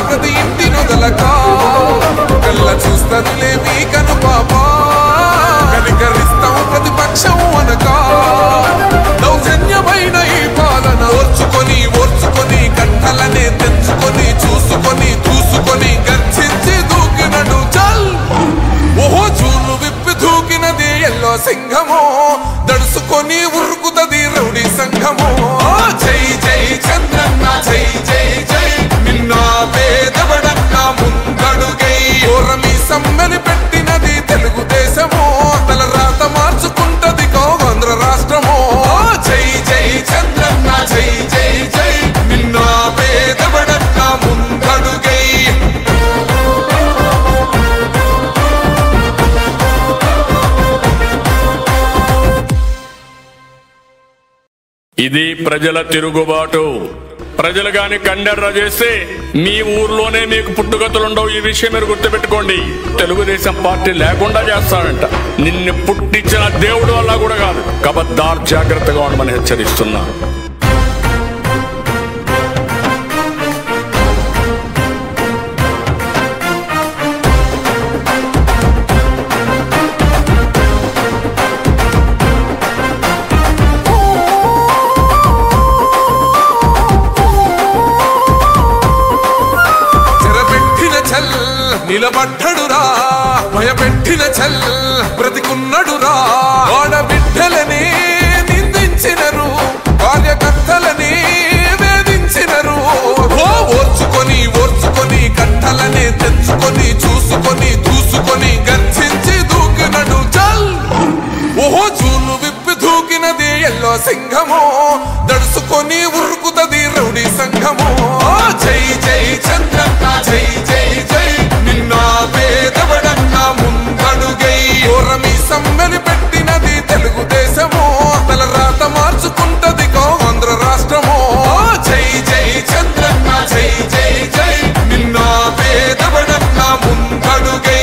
ప్రతి ఇంటి నొదలకా కళ్ళ చూస్తదిలే మీ కను పాపా కనికరిస్తాం ప్రతిపక్షం అనకా దౌర్జన్యమైన ఈ పాలన ఓర్చుకొని కట్టలనే తెంచుకొని చూసుకొని దూసుకొని గర్జించి దూకినడు చల్ ఓహో జూలు విప్పి దూకినది ఎల్లో సింహమో దడుసుకొని ఉరుకుతది రౌడీ సంఘమో జై జై చంద్రన్న జై జై జై నిన్న పేదవడన్న ముందడుగై ఓరమి సమ్మెని పెట్టినది తెలుగుదేశమో తల రాత మార్చుకుంటది ఆంధ్ర రాష్ట్రమో జై జై చంద్రన్న జై జై జై నిన్న పేదవడన్న ముందడుగై ఇది ప్రజల తిరుగుబాటు. ప్రజలు గాని కండెర్ర చేస్తే మీ ఊర్లోనే మీకు పుట్టుగతులుండవు. ఈ విషయం మీరు గుర్తుపెట్టుకోండి. తెలుగుదేశం పార్టీ లేకుండా చేస్తాడంట. నిన్ను పుట్టించిన దేవుడు వల్ల కూడా కాదు. కబద్దార్ జాగ్రత్తగా ఉండమని హెచ్చరిస్తున్నారు. నిలబడ్డడురా భయపెట్టిన చల్ బ్రతికున్నడురా ఆడబిడ్డలని నిందించినరు కార్యకర్తలని వేధించినరు ఓర్చుకొని కట్టలనే తెంచుకొని చూసుకొని దూసుకొని గర్జించి దూకినడు చల్ ఓహో జూలు విప్పి దూకినది ఎల్లో సింహమో దడుసుకొని ఉరుకుతది రౌడీ సంఘమో జై జై చంద్రన్న జై జై జై నిన్న పేదవడన్న ముందడుగై ఓరమి సమ్మెని పెట్టినది తెలుగుదేశమో తల రాత మార్చుకుంటది ఆంధ్ర రాష్ట్రమో జై జై చంద్రన్న జై జై జై నిన్న పేదవడన్న ముందడుగై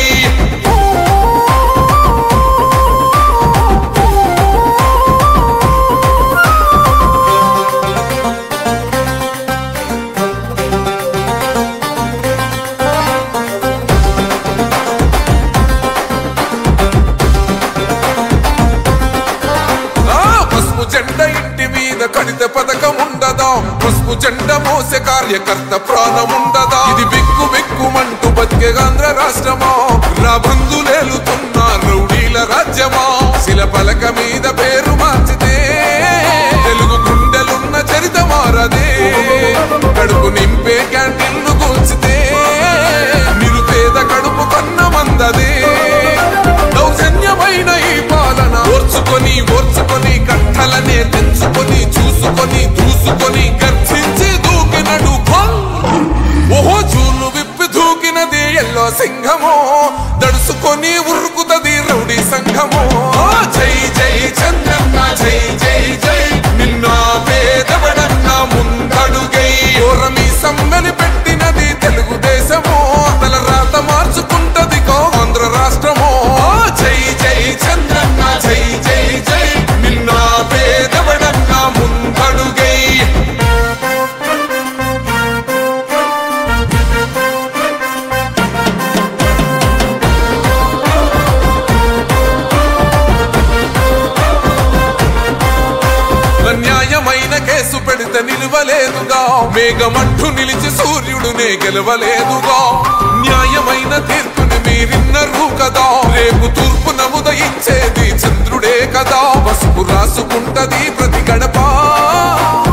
కడిత పథకం ఉండదా పసుపు జెండ మోసే కార్యకర్త ప్రాణముండదా ఇది బిక్కు బిక్కుమంటూ బతికే ఆంధ్ర రాష్ట్రమా రాబందులేలుతున్న రౌడీల రాజ్యమా శిల పలక మీద పేరు మార్చితే తెలుగు గుండెలున్న చరిత మారదే కడుపు నింపే క్యాంటీన్ను కూల్చితే నిరుపేద కడుపు కన్న మందదే దౌర్జన్యమైన ఈ పాలన ఓర్చుకొని కట్టలనే తెంచుకొని చూసుకొని దూసుకొని గర్జించి దూకినడు ఓహో జూలు విప్పి దూకినది ఎల్లో సింహమో దడుసుకొని ఉరుకుతది రౌడీ సంఘమో జై జై చంద్రన్న జై జై జై నిన్న పేదవడన్న ముందడుగై ఓరమి సమ్మెని పెట్టినది తెలుగుదేశమో తల రాత మార్చుకుంటది ఆంధ్ర రాష్ట్రమో జై జై చంద్రన్న జై జై జై నిన్న పేదవడన్న ముందడుగై న్యాయమైన కేసు పెడితే నిలవలేదుగా మేఘమట్టు నిలిచి సూర్యుడునే గెలవలేదుగా న్యాయమైన తీర్పుని మీరిన్నరు కదా రేపు తూర్పు నముదయించేది చంద్రుడే కదా పసుపు రాసుకుంటది ప్రతి గడప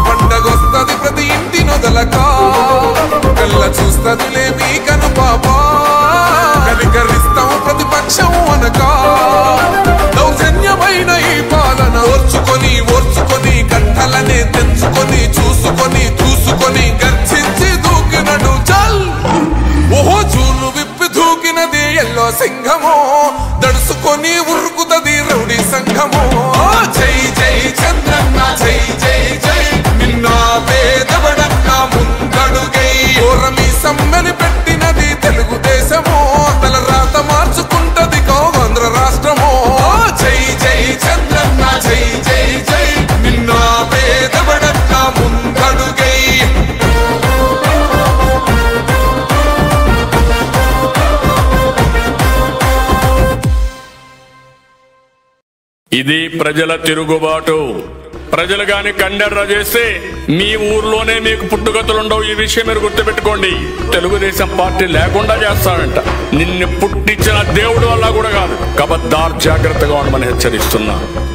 పండగొస్తది ప్రతి ఇంటి నొదలకా కళ్ళ చూస్తదిలే మీ కను పాపా కనికరిస్తాం ప్రతిపక్షం అనకా దౌర్జన్యమైన ఈ పాలన ఓర్చుకొని కట్టలనే తెంచుకొని చూసుకొని దూసుకొని గర్జించి దూకినడు చల్ ఓహో జూలు విప్పి దూకినది ఎల్లో సింహమో దడుసుకొని ఉరుకుతది రౌడీ సంఘమో జై జై చంద్రన్న జై జై జై నిన్న పేదవడన్న ముందడుగై ఓరమి సమ్మెని పెట్టినది తెలుగుదేశమో తల రాత మార్చుకుంటది ఆంధ్ర రాష్ట్రమో జై జై చంద్రన్న జై జై ఇది ప్రజల తిరుగుబాటు. ప్రజలు గాని కండెర్ర చేస్తే మీ ఊర్లోనే మీకు పుట్టుగతులుండవు. ఈ విషయం మీరు గుర్తుపెట్టుకోండి. తెలుగుదేశం పార్టీ లేకుండా చేస్తాడంట. నిన్ను పుట్టించిన దేవుడు వల్ల కూడా కాదు. కబద్దార్, జాగ్రత్తగా ఉండమని హెచ్చరిస్తున్నా.